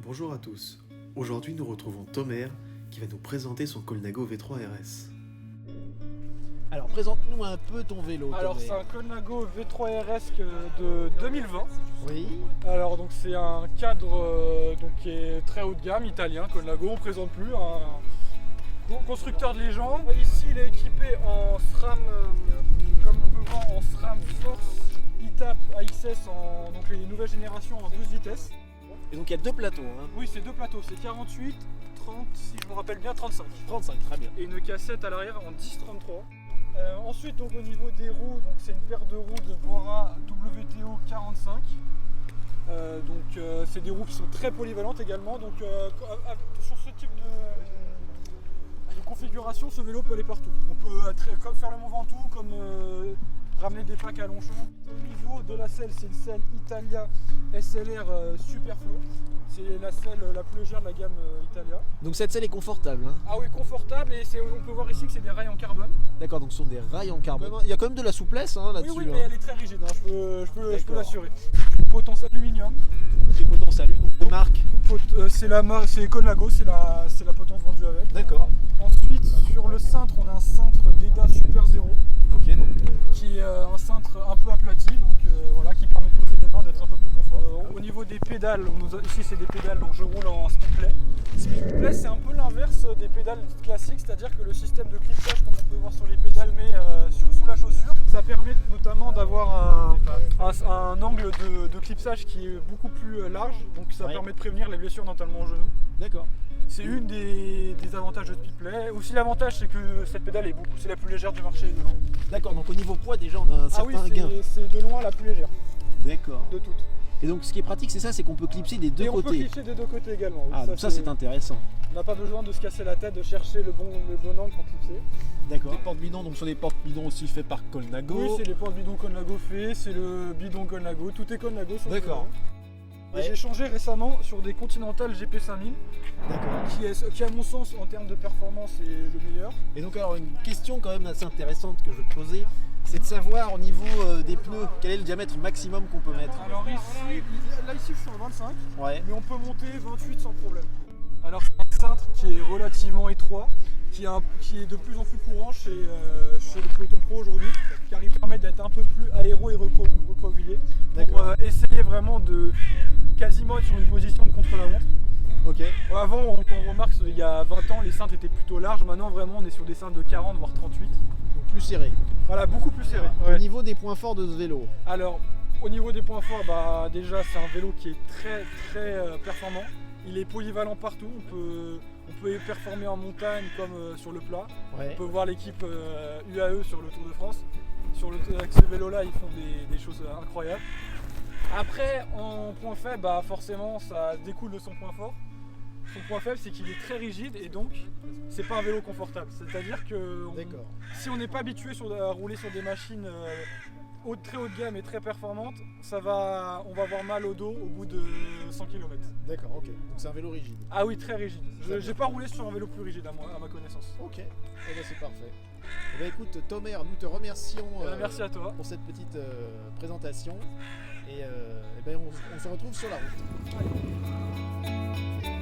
Bonjour à tous. Aujourd'hui, nous retrouvons Tomer qui va nous présenter son Colnago V3 RS. Alors présente-nous un peu ton vélo. Alors Tomer. c'est un Colnago V3 RS de 2020. Oui. Alors donc c'est un cadre donc, qui est très haut de gamme, italien. Colnago, on ne présente plus, un constructeur de légende. Ici il est équipé en SRAM, comme on peut voir, en SRAM Force ITAP AXS, donc les nouvelles générations en 12 vitesses. Et donc il y a deux plateaux. Hein. Oui, c'est deux plateaux, c'est 48, 30, si je me rappelle bien, 35. 35, très bien. Et une cassette à l'arrière en 10-33. Ensuite, donc, au niveau des roues, c'est une paire de roues de Bora WTO 45. C'est des roues qui sont très polyvalentes également. Donc, sur ce type de configuration, ce vélo peut aller partout. On peut comme faire le Mont Ventoux, comme ramener des packs à Longchamp. Au niveau de la selle, c'est une selle Italia SLR Superflow. C'est la selle la plus légère de la gamme Italia. Donc cette selle est confortable. Hein. Ah oui, confortable, et on peut voir ici que c'est des rails en carbone. D'accord, donc ce sont des rails en carbone. Il y a quand même de la souplesse hein, là-dessus. Oui, mais hein. elle est très rigide, hein, je peux l'assurer. Une potence aluminium. Les potents salut, donc de marque. C'est Colnago, c'est la potence vendue avec. D'accord. Ensuite, sur le cintre, on a un cintre d'EDA Super Zero. Ok, donc. Qui est un cintre un peu aplati, donc voilà, qui permet de poser les mains, d'être un peu plus confort. Au niveau des pédales, ici c'est des pédales, donc je roule en Speedplay. Speedplay, c'est un peu l'inverse des pédales classiques, c'est-à-dire que le système de clipsage, comme on peut voir sur les pédales, mais sous la chaussure, ça permet notamment d'avoir un angle de clipsage qui est beaucoup plus large, donc ça permet de prévenir les blessures notamment au genou. D'accord. C'est une des avantages de Speedplay. Aussi l'avantage c'est que cette pédale c'est la plus légère du marché de loin. D'accord, donc au niveau poids déjà on a un certain gain. C'est de loin la plus légère. D'accord. De toutes. Et donc ce qui est pratique c'est ça, c'est qu'on peut clipser des deux Et côtés. On peut clipser des deux côtés également. Oui, Ah donc ça c'est intéressant. On n'a pas besoin de se casser la tête, de chercher le bon angle pour clipser. D'accord. Les porte-bidons, donc ce sont des porte-bidons aussi faits par Colnago. Oui, c'est les porte-bidons Colnago faits, c'est le bidon Colnago, tout est Colnago sur le vélo. D'accord. Et j'ai changé récemment sur des Continental GP5000, qui à mon sens en termes de performance est le meilleur. Et donc alors une question quand même assez intéressante que je veux te poser, c'est de savoir au niveau des pneus, quel est le diamètre maximum qu'on peut mettre. Alors ici je suis en 25, ouais. Mais on peut monter 28 sans problème. Alors c'est un cintre qui est relativement étroit, qui est de plus en plus courant chez le peloton pro aujourd'hui, car il permet d'être un peu plus aéro et recroquevillé, pour essayer vraiment de quasiment être sur une position de contre-la-montre. Ok. Avant, on remarque il y a 20 ans, les cintres étaient plutôt larges, maintenant vraiment on est sur des cintres de 40 voire 38. Donc plus serré. Voilà, beaucoup plus serré. Ouais. Au niveau des points forts de ce vélo. Alors, au niveau des points forts, déjà c'est un vélo qui est très performant. Il est polyvalent partout, on peut performer en montagne comme sur le plat. Ouais. On peut voir l'équipe UAE sur le Tour de France. Avec ce vélo-là, ils font des choses incroyables. Après, en point faible, forcément, ça découle de son point fort. Son point faible, c'est qu'il est très rigide et donc, c'est pas un vélo confortable. C'est-à-dire que si on n'est pas habitué à rouler sur des machines très haut de gamme et très performantes, on va avoir mal au dos au bout de 100 km. D'accord, ok. Donc c'est un vélo rigide. Ah oui, très rigide. J'ai pas roulé sur un vélo plus rigide à ma connaissance. Ok, eh bien, c'est parfait. Eh bien, écoute Tomer, nous te remercions merci à toi pour cette petite présentation et, on se retrouve sur la route. Allez.